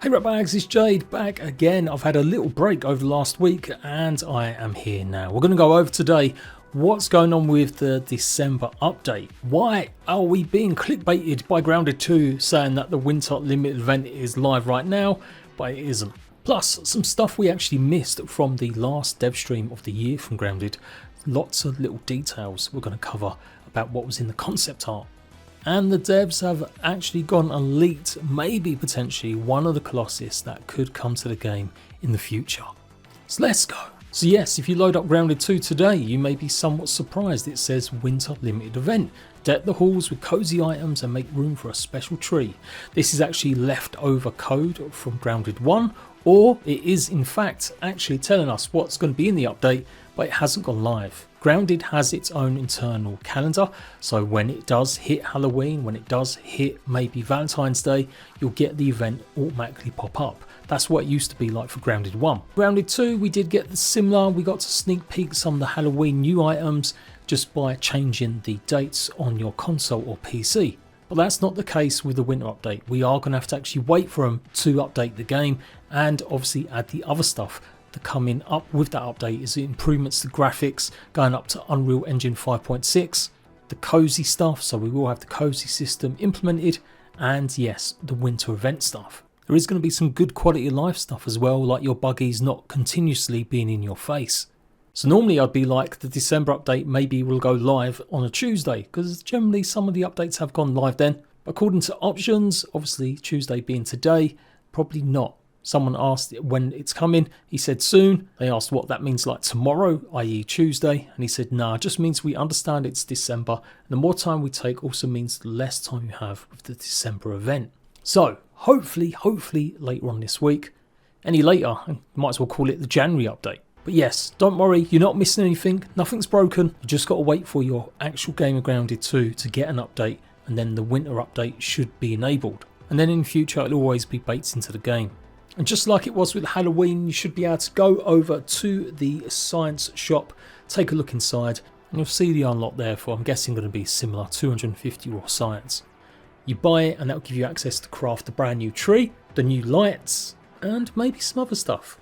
Hey Ratbags, it's Jade back again. I've had a little break over the last week and I am here now. We're going to go over today what's going on with the December update. Why are we being clickbaited by Grounded 2 saying that the Winter Limited event is live right now, but it isn't. Plus some stuff we actually missed from the last dev stream of the year from Grounded. Lots of little details we're going to cover about what was in the concept art. And the devs have actually gone and leaked maybe potentially one of the Colossus that could come to the game in the future. So let's go. So yes, if you load up Grounded 2 today, you may be somewhat surprised it says Winter Limited Event. Deck the halls with cozy items and make room for a special tree. This is actually leftover code from Grounded 1, or it is in fact actually telling us what's going to be in the update, but it hasn't gone live. Grounded has its own internal calendar, so when it does hit Halloween, when it does hit maybe Valentine's Day, you'll get the event automatically pop up. That's what it used to be like for Grounded 1. Grounded 2, we did get the similar, we got to sneak peek some of the Halloween new items just by changing the dates on your console or PC. But that's not the case with the winter update. We are going to have to actually wait for them to update the game and obviously add the other stuff. Coming up with that update is the improvements to graphics, going up to Unreal Engine 5.6, the cozy stuff, so we will have the cozy system implemented, and yes, the winter event stuff. There is going to be some good quality of life stuff as well, like your buggies not continuously being in your face. So normally I'd be like, the December update maybe will go live on a Tuesday, because generally some of the updates have gone live then. According to options, obviously Tuesday being today, probably not. Someone asked when it's coming, he said soon. They asked what that means, like tomorrow, i.e. Tuesday, and he said nah, it just means we understand it's December, and the more time we take also means the less time you have with the December event. So hopefully later on this week, any later, I might as well call it the January update. But yes, don't worry, you're not missing anything, nothing's broken, you just got to wait for your actual game of Grounded 2 to get an update, and then the winter update should be enabled. And then in future it'll always be baked into the game. And just like it was with Halloween, you should be able to go over to the science shop, take a look inside, and you'll see the unlock there for, I'm guessing, going to be similar, 250 raw science. You buy it and that'll give you access to craft the brand new tree, the new lights, and maybe some other stuff.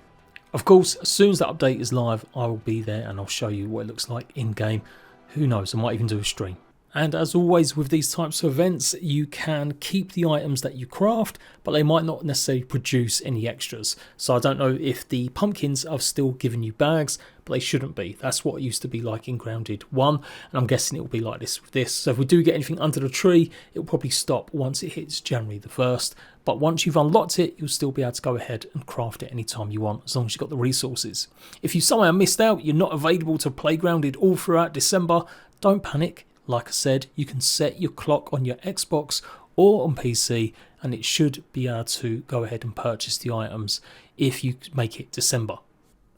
Of course, as soon as that update is live, I will be there and I'll show you what it looks like in game. Who knows, I might even do a stream. And as always with these types of events, you can keep the items that you craft, but they might not necessarily produce any extras. So I don't know if the pumpkins are still giving you bags, but they shouldn't be. That's what it used to be like in Grounded 1, and I'm guessing it will be like this with this. So if we do get anything under the tree, it will probably stop once it hits January the 1st. But once you've unlocked it, you'll still be able to go ahead and craft it anytime you want, as long as you've got the resources. If you somehow missed out, you're not available to play Grounded all throughout December, don't panic. Like I said, you can set your clock on your Xbox or on PC and it should be able to go ahead and purchase the items if you make it December.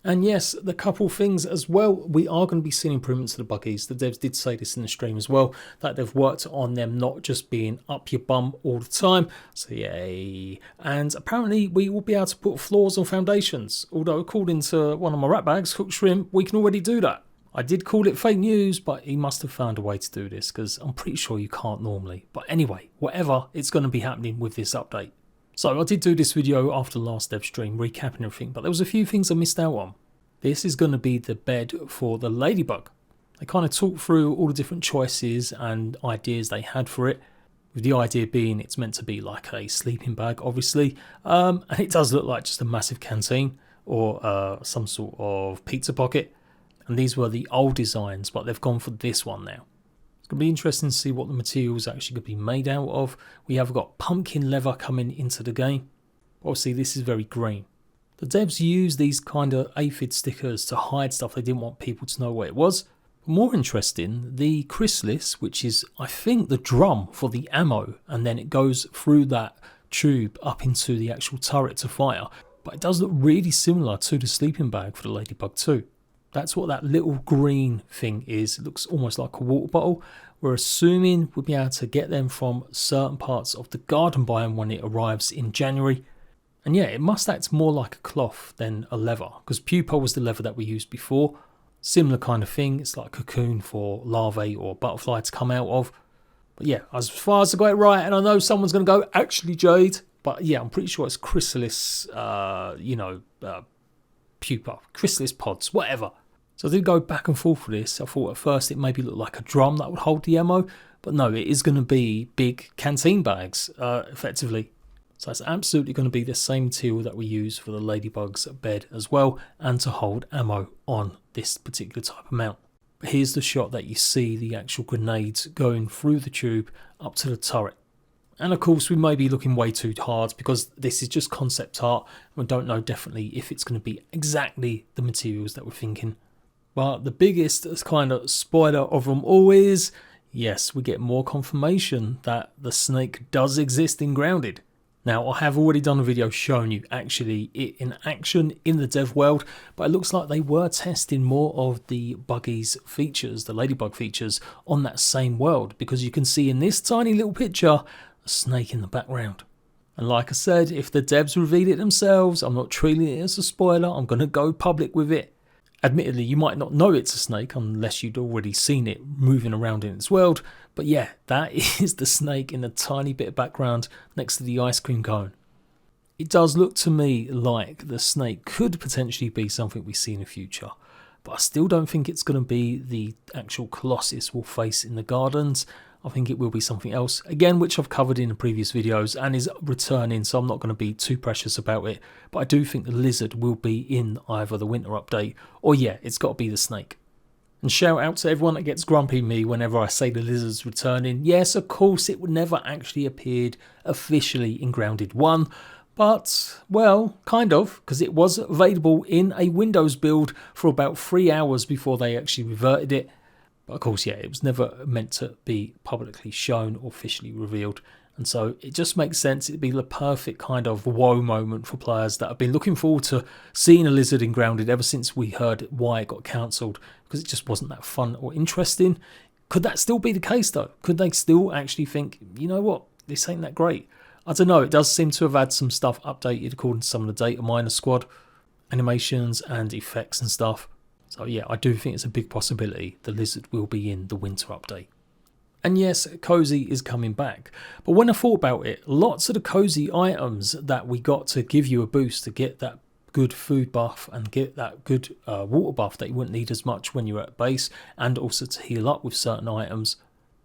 And yes, the couple things as well, we are going to be seeing improvements to the buggies. The devs did say this in the stream as well, that they've worked on them not just being up your bum all the time. So yay. And apparently we will be able to put floors on foundations. Although according to one of my Ratbags, Cook Shrimp, we can already do that. I did call it fake news, but he must have found a way to do this because I'm pretty sure you can't normally. But anyway, whatever, it's going to be happening with this update. So I did do this video after the last dev stream, recapping everything, but there was a few things I missed out on. This is going to be the bed for the ladybug. They kind of talked through all the different choices and ideas they had for it, with the idea being it's meant to be like a sleeping bag, obviously, and it does look like just a massive canteen or some sort of pizza pocket. And these were the old designs, but they've gone for this one now. It's going to be interesting to see what the materials actually going to be made out of. We have got pumpkin leather coming into the game. Obviously, this is very green. The devs use these kind of aphid stickers to hide stuff. They didn't want people to know what it was. But more interesting, the chrysalis, which is, I think, the drum for the ammo, and then it goes through that tube up into the actual turret to fire. But it does look really similar to the sleeping bag for the Ladybug 2. That's what that little green thing is. It looks almost like a water bottle. We're assuming we'll be able to get them from certain parts of the garden biome when it arrives in January. And yeah, it must act more like a cloth than a leather, because pupa was the leather that we used before. Similar kind of thing. It's like a cocoon for larvae or butterfly to come out of. But yeah, as far as I got it right, and I know someone's going to go, actually Jade, But yeah, I'm pretty sure it's chrysalis, pupa, chrysalis pods, whatever. So I did go back and forth with this. I thought at first it maybe looked like a drum that would hold the ammo, but no, it is going to be big canteen bags, effectively. So it's absolutely going to be the same material that we use for the Ladybug's bed as well, and to hold ammo on this particular type of mount. But here's the shot that you see the actual grenades going through the tube up to the turret. And of course we may be looking way too hard because this is just concept art. We don't know definitely if it's going to be exactly the materials that we're thinking. But the biggest kind of spoiler of them all is, yes, we get more confirmation that the snake does exist in Grounded. Now, I have already done a video showing you actually it in action in the dev world, but it looks like they were testing more of the Buggy's features, the Ladybug features, on that same world, because you can see in this tiny little picture a snake in the background. And like I said, if the devs reveal it themselves, I'm not treating it as a spoiler, I'm going to go public with it. Admittedly, you might not know it's a snake unless you'd already seen it moving around in its world, but yeah, that is the snake in a tiny bit of background next to the ice cream cone. It does look to me like the snake could potentially be something we see in the future, but I still don't think it's going to be the actual Colossus we'll face in the gardens. I think it will be something else, again, which I've covered in the previous videos and is returning, so I'm not going to be too precious about it. But I do think the lizard will be in either the winter update or, yeah, it's got to be the snake. And shout out to everyone that gets grumpy me whenever I say the lizard's returning. Yes, of course, it never actually appeared officially in Grounded 1. But, well, kind of, because it was available in a Windows build for about 3 hours before they actually reverted it. But of course, yeah, it was never meant to be publicly shown or officially revealed. And so it just makes sense. It'd be the perfect kind of woe moment for players that have been looking forward to seeing a lizard in Grounded ever since we heard why it got cancelled, because it just wasn't that fun or interesting. Could that still be the case though? Could they still actually think, you know what, this ain't that great? I don't know. It does seem to have had some stuff updated according to some of the data miner squad, animations and effects and stuff. So yeah, I do think it's a big possibility the lizard will be in the winter update. And yes, Cozy is coming back. But when I thought about it, lots of the Cozy items that we got to give you a boost to get that good food buff and get that good water buff that you wouldn't need as much when you're at base, and also to heal up with certain items,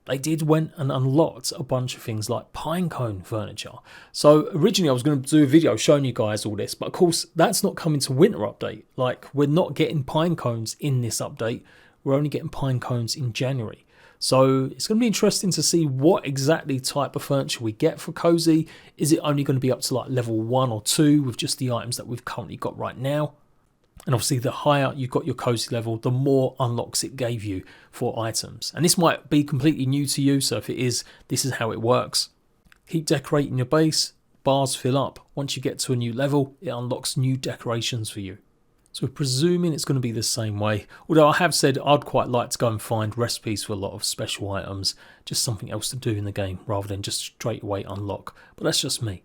they did went and unlocked a bunch of things like pinecone furniture. So originally I was going to do a video showing you guys all this, but of course that's not coming to winter update. Like, we're not getting pinecones in this update. We're only getting pinecones in January. So it's going to be interesting to see what exactly type of furniture we get for Cozy. Is it only going to be up to like level 1 or 2 with just the items that we've currently got right now? And obviously the higher you've got your Cozy level, the more unlocks it gave you for items. And this might be completely new to you, so if it is, this is how it works. Keep decorating your base, bars fill up. Once you get to a new level, it unlocks new decorations for you. So we're presuming it's going to be the same way. Although I have said I'd quite like to go and find recipes for a lot of special items. Just something else to do in the game rather than just straight away unlock. But that's just me.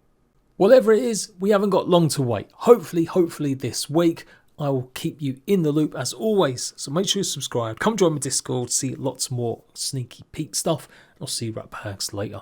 Whatever it is, we haven't got long to wait. Hopefully this week, I will keep you in the loop as always. So make sure you subscribe. Come join my Discord, see lots more sneaky peek stuff. I'll see you right back later.